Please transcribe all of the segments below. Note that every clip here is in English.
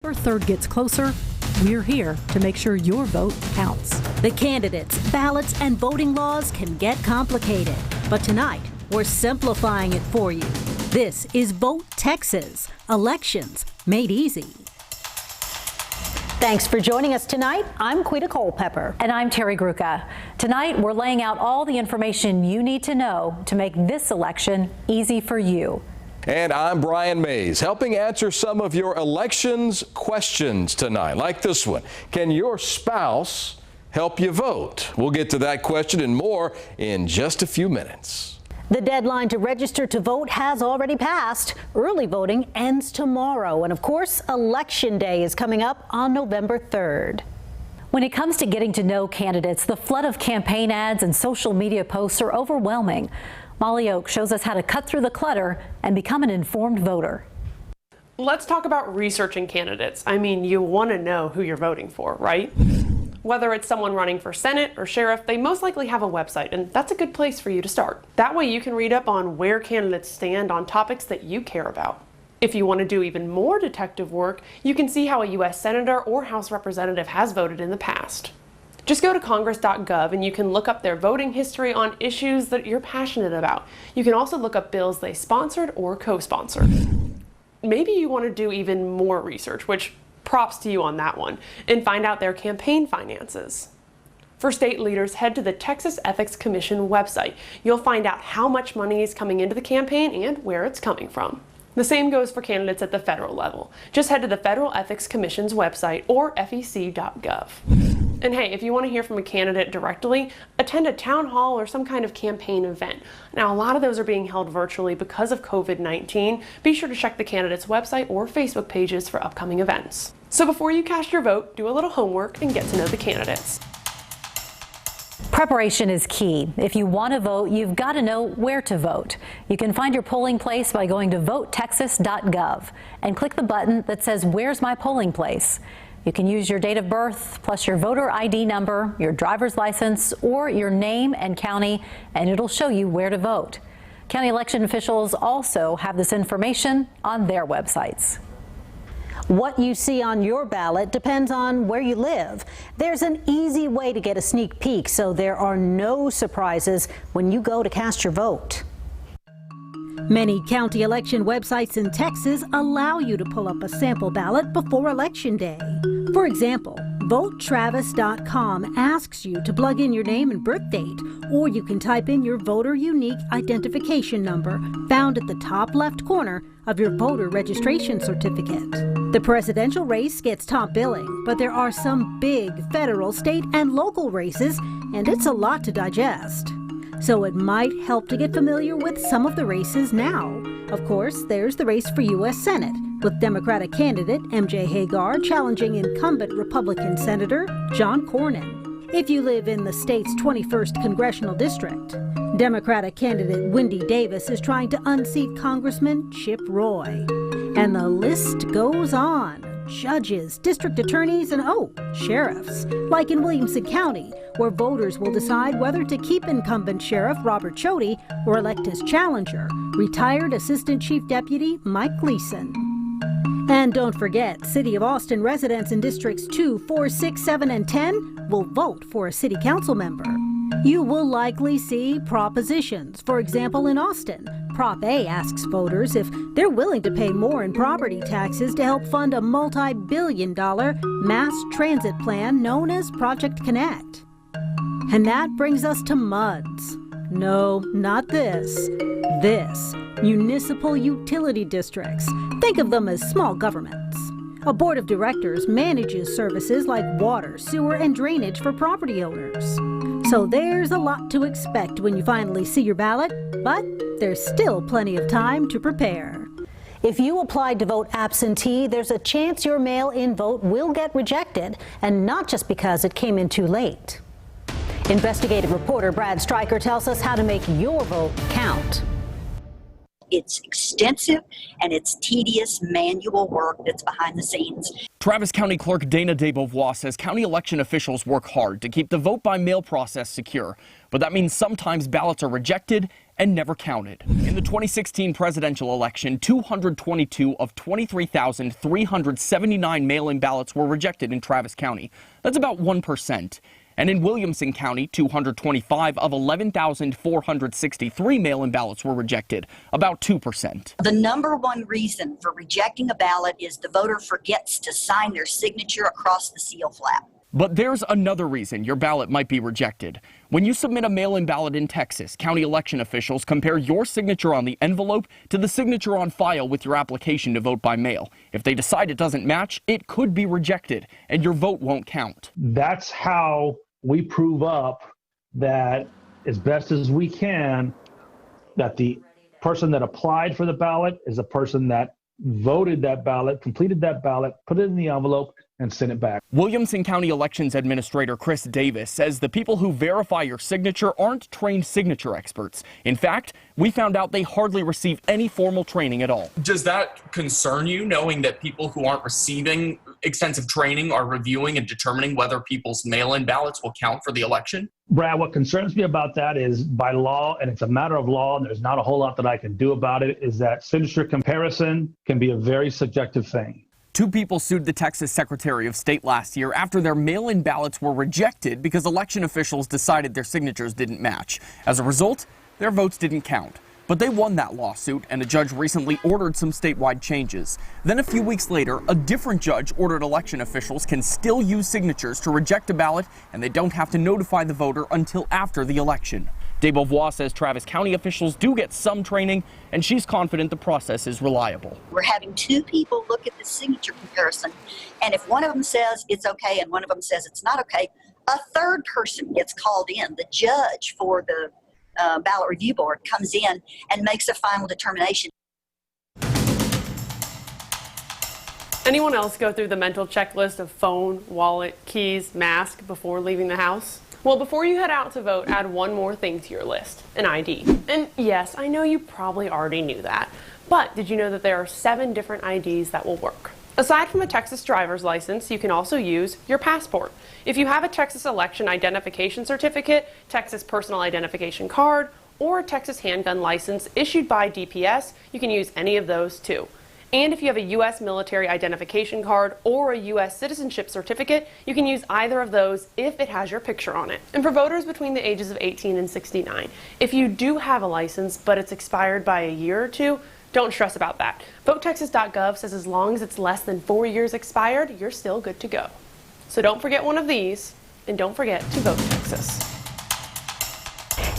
November 3rd gets closer, we're here to make sure your vote counts. The candidates, ballots, and voting laws can get complicated, but tonight we're simplifying it for you. This is Vote Texas, elections made easy. Thanks for joining us tonight. I'm Quita Culpepper. And I'm Terry Gruca. Tonight, we're laying out all the information you need to know to make this election easy for you. And I'm Brian Mays, helping answer some of your elections questions tonight, like this one. Can your spouse help you vote? We'll get to that question and more in just a few minutes. The deadline to register to vote has already passed. Early voting ends tomorrow. And of course, Election Day is coming up on November 3rd. When it comes to getting to know candidates, the flood of campaign ads and social media posts are overwhelming. Molly Oak shows us how to cut through the clutter and become an informed voter. Let's talk about researching candidates. I mean, you want to know who you're voting for, right? Whether it's someone running for Senate or sheriff, they most likely have a website, and that's a good place for you to start. That way you can read up on where candidates stand on topics that you care about. If you want to do even more detective work, you can see how a U.S. Senator or House Representative has voted in the past. Just go to congress.gov and you can look up their voting history on issues that you're passionate about. You can also look up bills they sponsored or co-sponsored. Maybe you want to do even more research, which props to you on that one, and find out their campaign finances. For state leaders, head to the Texas Ethics Commission website. You'll find out how much money is coming into the campaign and where it's coming from. The same goes for candidates at the federal level. Just head to the Federal Ethics Commission's website or fec.gov. And hey, if you want to hear from a candidate directly, attend a town hall or some kind of campaign event. Now, a lot of those are being held virtually because of COVID-19. Be sure to check the candidate's website or Facebook pages for upcoming events. So before you cast your vote, do a little homework and get to know the candidates. Preparation is key. If you want to vote, you've got to know where to vote. You can find your polling place by going to votetexas.gov and click the button that says, "Where's my polling place?" You can use your date of birth, plus your voter ID number, your driver's license, or your name and county, and it'll show you where to vote. County election officials also have this information on their websites. What you see on your ballot depends on where you live. There's an easy way to get a sneak peek so there are no surprises when you go to cast your vote. Many county election websites in Texas allow you to pull up a sample ballot before Election Day. For example, VoteTravis.com asks you to plug in your name and birth date, or you can type in your voter unique identification number found at the top left corner of your voter registration certificate. The presidential race gets top billing, but there are some big federal, state, and local races, and it's a lot to digest. So it might help to get familiar with some of the races now. Of course, there's the race for U.S. Senate, with Democratic candidate M.J. Hagar challenging incumbent Republican Senator John Cornyn. If you live in the state's 21st congressional district, Democratic candidate Wendy Davis is trying to unseat Congressman Chip Roy. And the list goes on. Judges, district attorneys, and sheriffs, like in Williamson County, where voters will decide whether to keep incumbent Sheriff Robert Chody or elect his challenger, retired Assistant Chief Deputy Mike Gleason. And don't forget, City of Austin residents in Districts 2, 4, 6, 7, and 10 will vote for a city council member. You will likely see propositions. For example, in Austin, Prop A asks voters if they're willing to pay more in property taxes to help fund a multi-billion-dollar mass transit plan known as Project Connect. And that brings us to MUDs. No, not this. This. Municipal utility districts. Think of them as small governments. A board of directors manages services like water, sewer, and drainage for property owners. So there's a lot to expect when you finally see your ballot, but there's still plenty of time to prepare. If you applied to vote absentee, there's a chance your mail-in vote will get rejected, and not just because it came in too late. Investigative reporter Brad Stryker tells us how to make your vote count. It's extensive and it's tedious manual work that's behind the scenes. Travis County Clerk Dana DeBeauvoir says county election officials work hard to keep the vote-by-mail process secure. But that means sometimes ballots are rejected and never counted. In the 2016 presidential election, 222 of 23,379 mail-in ballots were rejected in Travis County. That's about 1%. And in Williamson County, 225 of 11,463 mail-in ballots were rejected, about 2%. The number one reason for rejecting a ballot is the voter forgets to sign their signature across the seal flap. But there's another reason your ballot might be rejected. When you submit a mail-in ballot in Texas, county election officials compare your signature on the envelope to the signature on file with your application to vote by mail. If they decide it doesn't match, it could be rejected, and your vote won't count. That's how we prove up that, as best as we can, that the person that applied for the ballot is the person that voted that ballot, completed that ballot, put it in the envelope, and send it back. Williamson County Elections Administrator Chris Davis says the people who verify your signature aren't trained signature experts. In fact, we found out they hardly receive any formal training at all. Does that concern you, knowing that people who aren't receiving extensive training are reviewing and determining whether people's mail-in ballots will count for the election? Brad, what concerns me about that is, by law, and it's a matter of law, and there's not a whole lot that I can do about it, is that signature comparison can be a very subjective thing. 2 people sued the Texas Secretary of State last year after their mail-in ballots were rejected because election officials decided their signatures didn't match. As a result, their votes didn't count. But they won that lawsuit, and a judge recently ordered some statewide changes. Then a few weeks later, a different judge ordered election officials can still use signatures to reject a ballot, and they don't have to notify the voter until after the election. De Beauvoir says Travis County officials do get some training, and she's confident the process is reliable. We're having 2 people look at the signature comparison, and if one of them says it's okay and one of them says it's not okay, a third person gets called in. The judge for the ballot review board comes in and makes a final determination. Anyone else go through the mental checklist of phone, wallet, keys, mask before leaving the house? Well, before you head out to vote, add one more thing to your list, an ID. And yes, I know you probably already knew that, but did you know that there are 7 different IDs that will work? Aside from a Texas driver's license, you can also use your passport. If you have a Texas election identification certificate, Texas personal identification card, or a Texas handgun license issued by DPS, you can use any of those too. And if you have a U.S. military identification card or a U.S. citizenship certificate, you can use either of those if it has your picture on it. And for voters between the ages of 18 and 69, if you do have a license but it's expired by a year or 2, don't stress about that. VoteTexas.gov says as long as it's less than 4 years expired, you're still good to go. So don't forget one of these, and don't forget to vote Texas.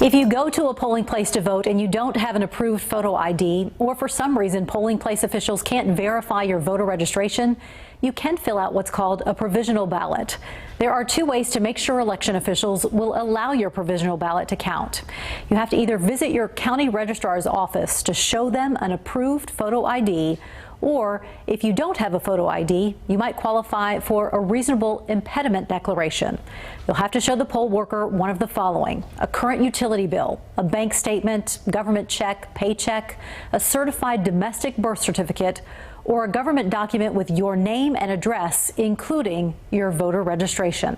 If you go to a polling place to vote and you don't have an approved photo ID, or for some reason polling place officials can't verify your voter registration, you can fill out what's called a provisional ballot. There are 2 ways to make sure election officials will allow your provisional ballot to count. You have to either visit your county registrar's office to show them an approved photo ID, or if you don't have a photo ID, you might qualify for a reasonable impediment declaration. You'll have to show the poll worker one of the following: a current utility bill, a bank statement, government check, paycheck, a certified domestic birth certificate, or a government document with your name and address, including your voter registration.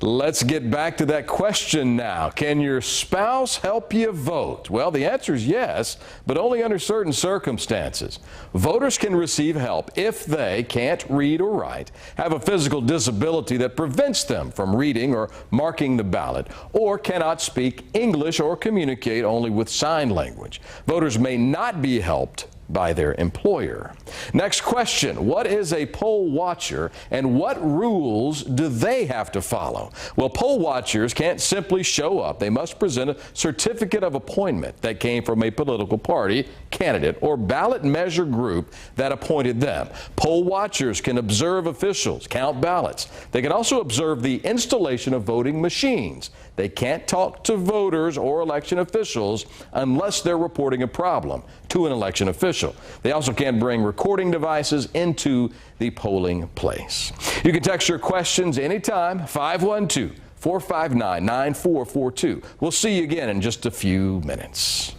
Let's get back to that question now. Can your spouse help you vote? Well, the answer is yes, but only under certain circumstances. Voters can receive help if they can't read or write, have a physical disability that prevents them from reading or marking the ballot, or cannot speak English or communicate only with sign language. Voters may not be helped by their employer. Next question: what is a poll watcher and what rules do they have to follow? Well, poll watchers can't simply show up. They must present a certificate of appointment that came from a political party, candidate, or ballot measure group that appointed them. Poll watchers can observe officials count ballots. They can also observe the installation of voting machines. They can't talk to voters or election officials unless they're reporting a problem to an election official. They also can't bring recording devices into the polling place. You can text your questions anytime, 512-459-9442. We'll see you again in just a few minutes.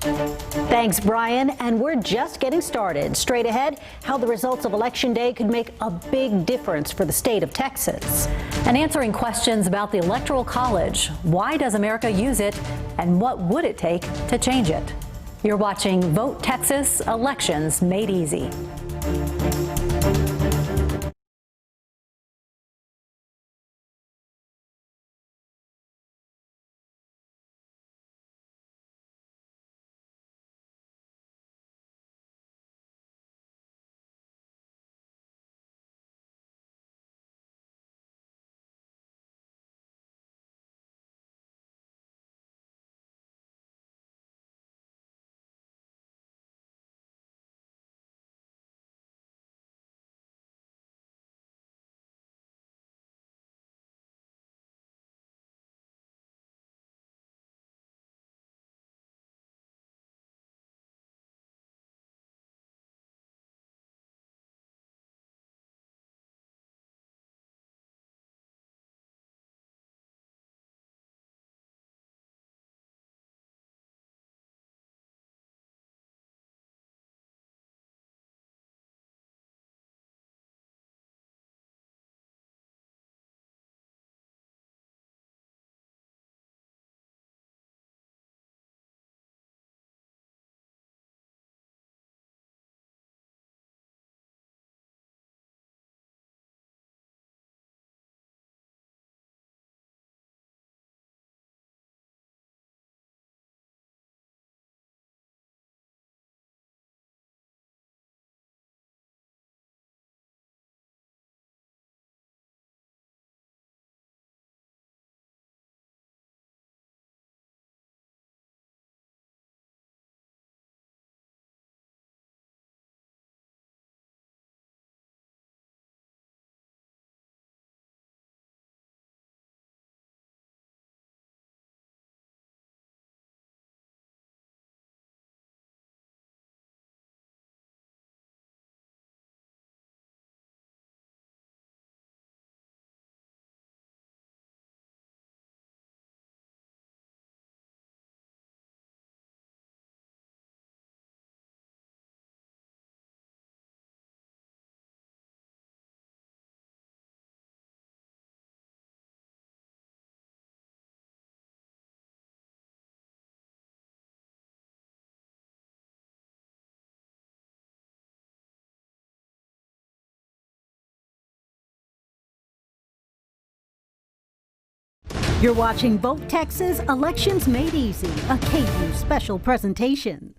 Thanks, Brian. And we're just getting started. Straight ahead, how the results of Election Day could make a big difference for the state of Texas. And answering questions about the Electoral College. Why does America use it? And what would it take to change it? You're watching Vote Texas, Elections Made Easy. You're watching Vote Texas, Elections Made Easy, a KVUE special presentation.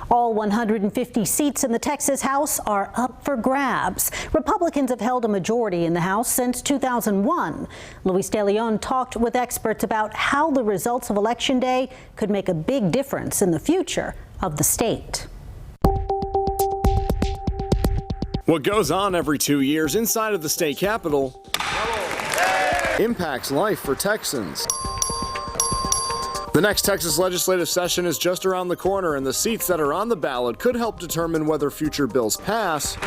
All 150 seats in the Texas House are up for grabs. Republicans have held a majority in the House since 2001. Luis De Leon talked with experts about how the results of Election Day could make a big difference in the future of the state. What goes on every 2 years inside of the state capitol impacts life for Texans. The next Texas legislative session is just around the corner, and the seats that are on the ballot could help determine whether future bills pass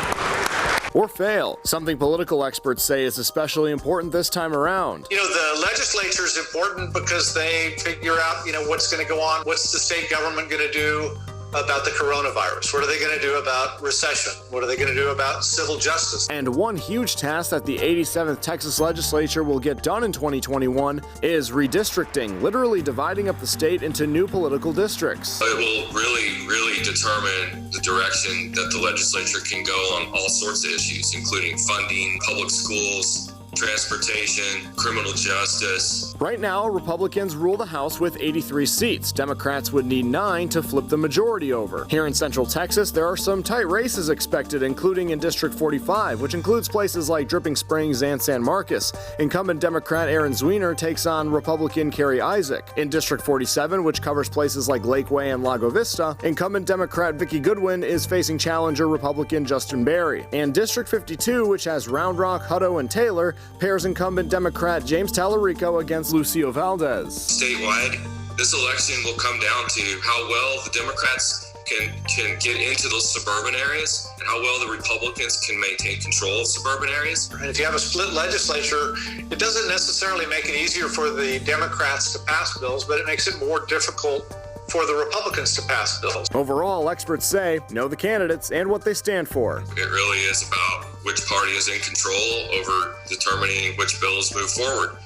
or fail, something political experts say is especially important this time around. You know, the legislature is important because they figure out, what's going to go on, what's the state government going to do about the coronavirus? What are they going to do about recession? What are they going to do about civil justice? And one huge task that the 87th Texas legislature will get done in 2021 is redistricting, literally dividing up the state into new political districts. It will really determine the direction that the legislature can go on all sorts of issues, including funding, public schools, transportation, criminal justice. Right now, Republicans rule the House with 83 seats. Democrats would need 9 to flip the majority over. Here in Central Texas, there are some tight races expected, including in District 45, which includes places like Dripping Springs and San Marcos. Incumbent Democrat Aaron Zwiener takes on Republican Kerry Isaac. In District 47, which covers places like Lakeway and Lago Vista, incumbent Democrat Vicki Goodwin is facing challenger Republican Justin Berry. And District 52, which has Round Rock, Hutto, and Taylor, pairs incumbent Democrat James Tallarico against Lucio Valdez. Statewide, this election will come down to how well the Democrats can get into those suburban areas and how well the Republicans can maintain control of suburban areas. And if you have a split legislature, it doesn't necessarily make it easier for the Democrats to pass bills, but it makes it more difficult for the Republicans to pass bills. Overall, experts say know the candidates and what they stand for. It really is about which party is in control over determining which bills move forward.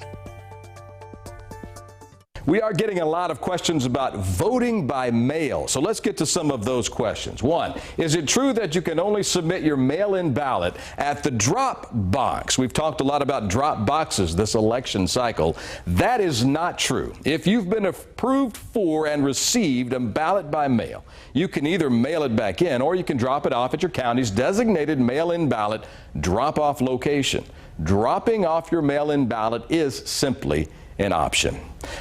We are getting a lot of questions about voting by mail. So let's get to some of those questions. One, is it true that you can only submit your mail-in ballot at the drop box? We've talked a lot about drop boxes this election cycle. That is not true. If you've been approved for and received a ballot by mail, you can either mail it back in or you can drop it off at your county's designated mail-in ballot drop-off location. Dropping off your mail-in ballot is simply an option.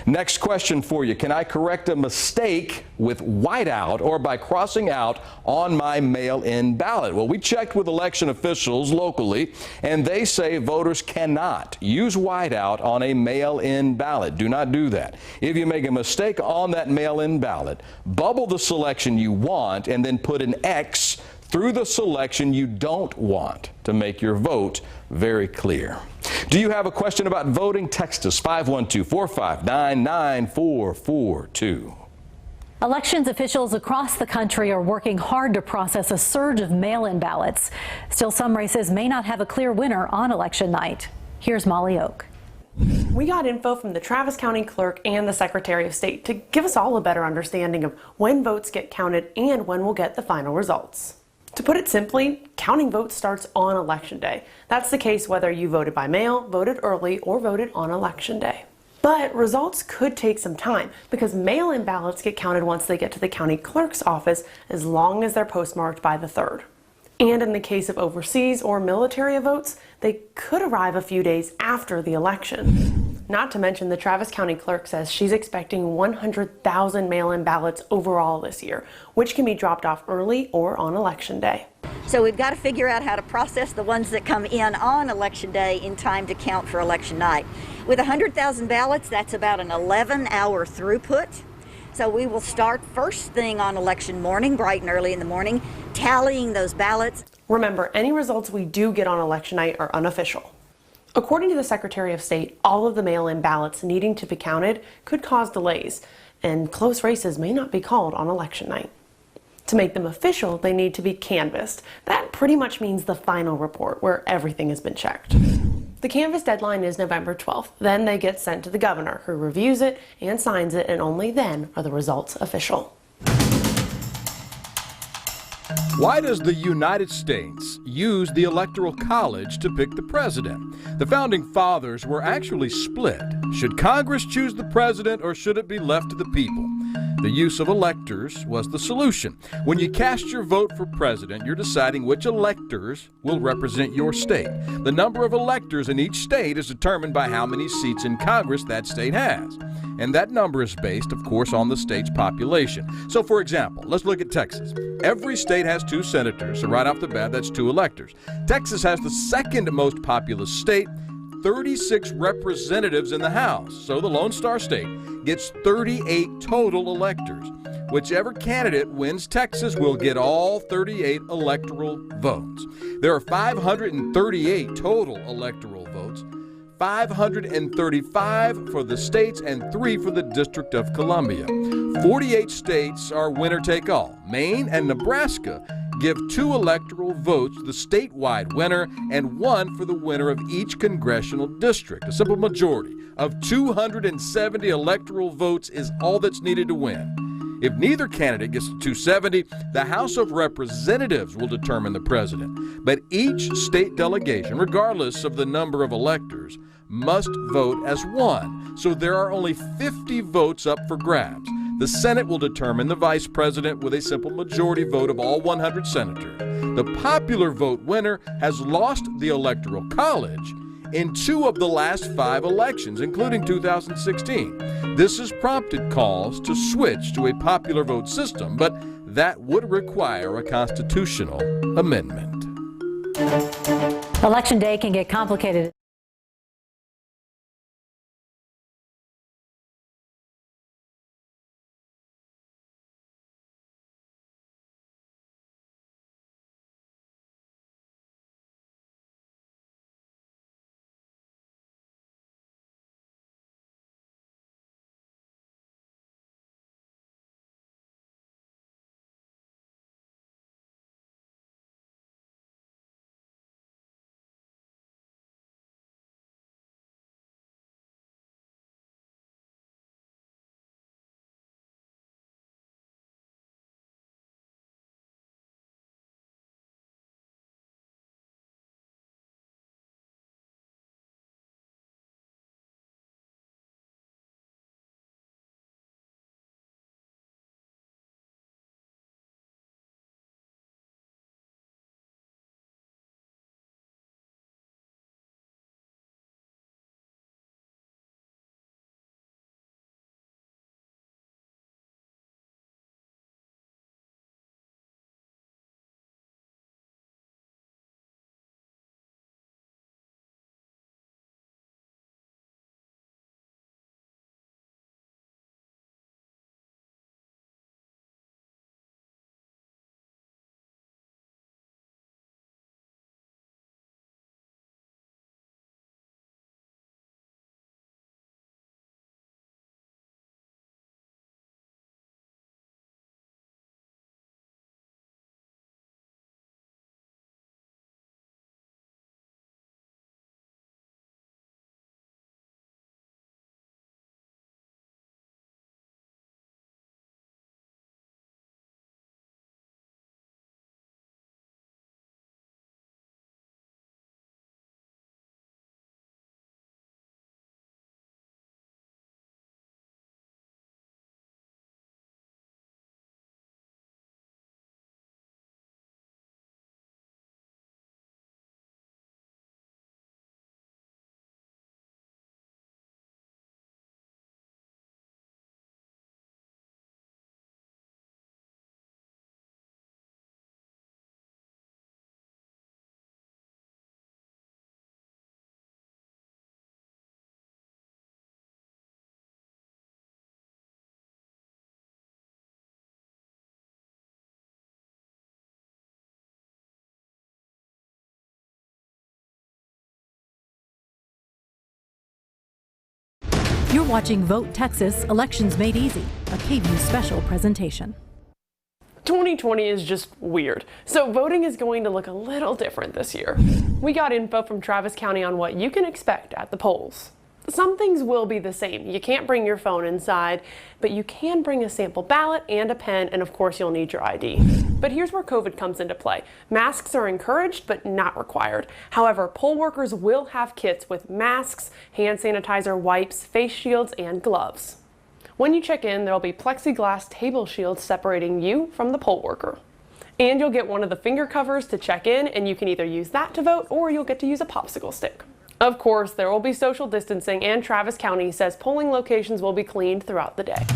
Next question for you. Can I correct a mistake with whiteout or by crossing out on my mail-in ballot? Well, we checked with election officials locally, and they say voters cannot use whiteout on a mail-in ballot. Do not do that. If you make a mistake on that mail-in ballot, bubble the selection you want and then put an X through the selection you don't want to make your vote very clear. Do you have a question about voting? Text us 512-459-9442. Elections officials across the country are working hard to process a surge of mail-in ballots. Still, some races may not have a clear winner on election night. Here's Molly Oak. We got info from the Travis County Clerk and the Secretary of State to give us all a better understanding of when votes get counted and when we'll get the final results. To put it simply, counting votes starts on Election Day. That's the case whether you voted by mail, voted early, or voted on Election Day. But results could take some time because mail-in ballots get counted once they get to the county clerk's office as long as they're postmarked by the 3rd. And in the case of overseas or military votes, they could arrive a few days after the election. Not to mention, the Travis County Clerk says she's expecting 100,000 mail-in ballots overall this year, which can be dropped off early or on Election Day. So we've got to figure out how to process the ones that come in on Election Day in time to count for election night. With 100,000 ballots, that's about an 11-hour throughput. So we will start first thing on election morning, bright and early in the morning, tallying those ballots. Remember, any results we do get on election night are unofficial. According to the Secretary of State, all of the mail-in ballots needing to be counted could cause delays, and close races may not be called on election night. To make them official, they need to be canvassed. That pretty much means the final report, where everything has been checked. The canvass deadline is November 12th. Then they get sent to the governor, who reviews it and signs it, and only then are the results official. Why does the United States use the Electoral College to pick the president? The Founding Fathers were actually split. Should Congress choose the president or should it be left to the people? The use of electors was the solution. When you cast your vote for president, you're deciding which electors will represent your state. The number of electors in each state is determined by how many seats in Congress that state has. And that number is based, of course, on the state's population. So, for example, let's look at Texas. Every state has 2 senators, so right off the bat, that's 2 electors. Texas has the second most populous state, 36 representatives in the House. So the Lone Star State gets 38 total electors. Whichever candidate wins Texas will get all 38 electoral votes. There are 538 total electoral votes. 535 for the states and 3 for the District of Columbia. 48 states are winner-take-all. Maine and Nebraska give 2 electoral votes to the statewide winner and 1 for the winner of each congressional district. A simple majority of 270 electoral votes is all that's needed to win. If neither candidate gets to 270, the House of Representatives will determine the president. But each state delegation, regardless of the number of electors, must vote as one. So there are only 50 votes up for grabs. The Senate will determine the vice president with a simple majority vote of all 100 senators. The popular vote winner has lost the Electoral College in 2 of the last 5 elections, including 2016. This has prompted calls to switch to a popular vote system, but that would require a constitutional amendment. Election day can get complicated. You're watching Vote Texas, Elections Made Easy, a KVUE special presentation. 2020 is just weird, so voting is going to look a little different this year. We got info from Travis County on what you can expect at the polls. Some things will be the same. You can't bring your phone inside, but you can bring a sample ballot and a pen, and of course you'll need your ID. But here's where COVID comes into play. Masks are encouraged, but not required. However, poll workers will have kits with masks, hand sanitizer, wipes, face shields, and gloves. When you check in, there'll be plexiglass table shields separating you from the poll worker. And you'll get one of the finger covers to check in, and you can either use that to vote or you'll get to use a popsicle stick. Of course, there will be social distancing, and Travis County says polling locations will be cleaned throughout the day.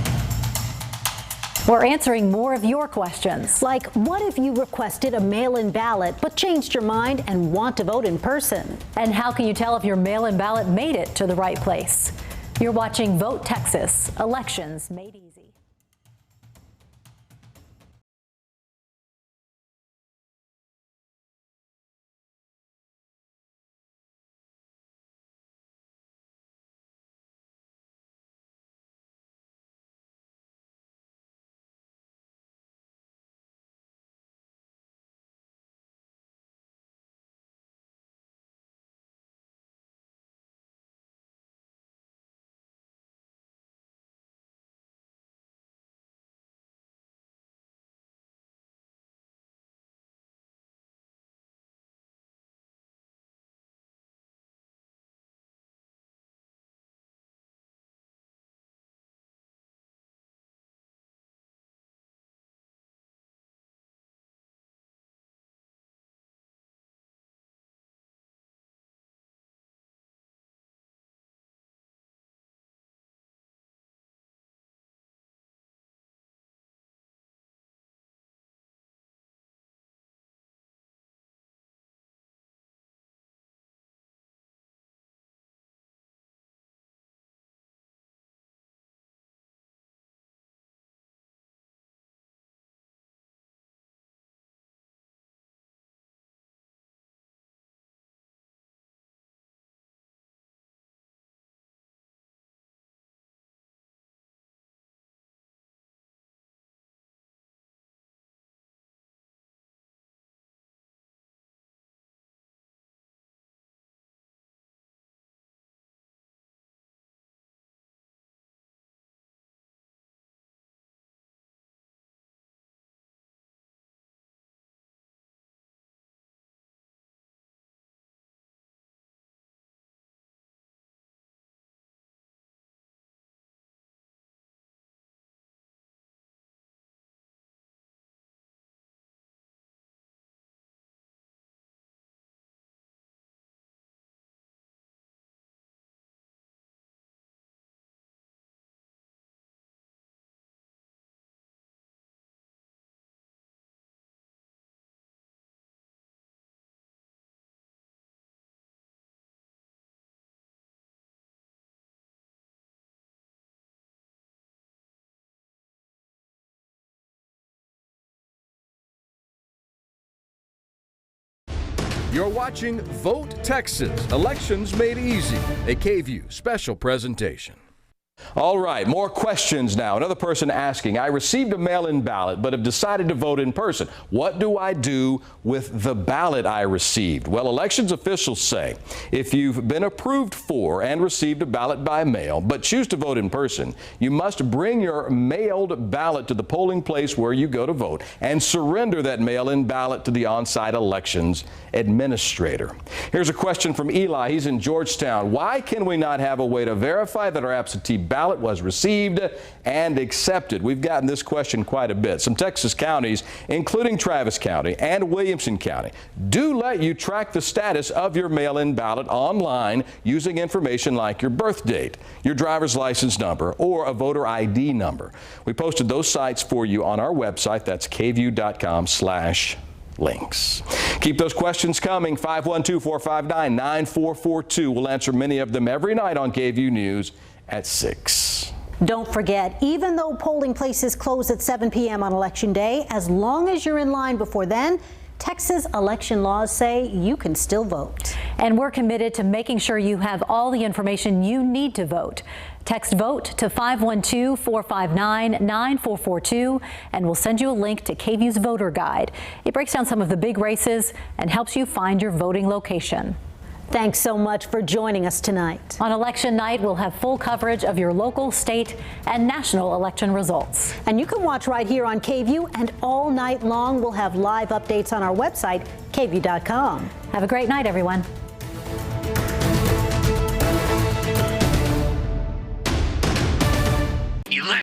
We're answering more of your questions. Like, what if you requested a mail-in ballot but changed your mind and want to vote in person? And how can you tell if your mail-in ballot made it to the right place? You're watching Vote Texas, Elections Made Easy. You're watching Vote Texas, Elections Made Easy, a KVUE special presentation. All right, more questions now. Another person asking, I received a mail-in ballot but have decided to vote in person. What do I do with the ballot I received? Well, elections officials say if you've been approved for and received a ballot by mail but choose to vote in person, you must bring your mailed ballot to the polling place where you go to vote and surrender that mail-in ballot to the on-site elections administrator. Here's a question from Eli. He's in Georgetown. Why can we not have a way to verify that our absentee ballot was received and accepted? We've gotten this question quite a bit. Some Texas counties, including Travis County and Williamson County, do let you track the status of your mail-in ballot online using information like your birth date, your driver's license number, or a voter ID number. We posted those sites for you on our website. That's kvue.com/links. Keep those questions coming. 512-459-9442. We'll answer many of them every night on KVUE News at 6. Don't forget, even though polling places close at 7 p.m. on Election Day, as long as you're in line before then, Texas election laws say you can still vote. And we're committed to making sure you have all the information you need to vote. Text VOTE to 512-459-9442, and we'll send you a link to KVUE's voter guide. It breaks down some of the big races and helps you find your voting location. Thanks so much for joining us tonight. On election night, we'll have full coverage of your local, state, and national election results. And you can watch right here on KVUE, and all night long we'll have live updates on our website, KVUE.com. Have a great night, everyone.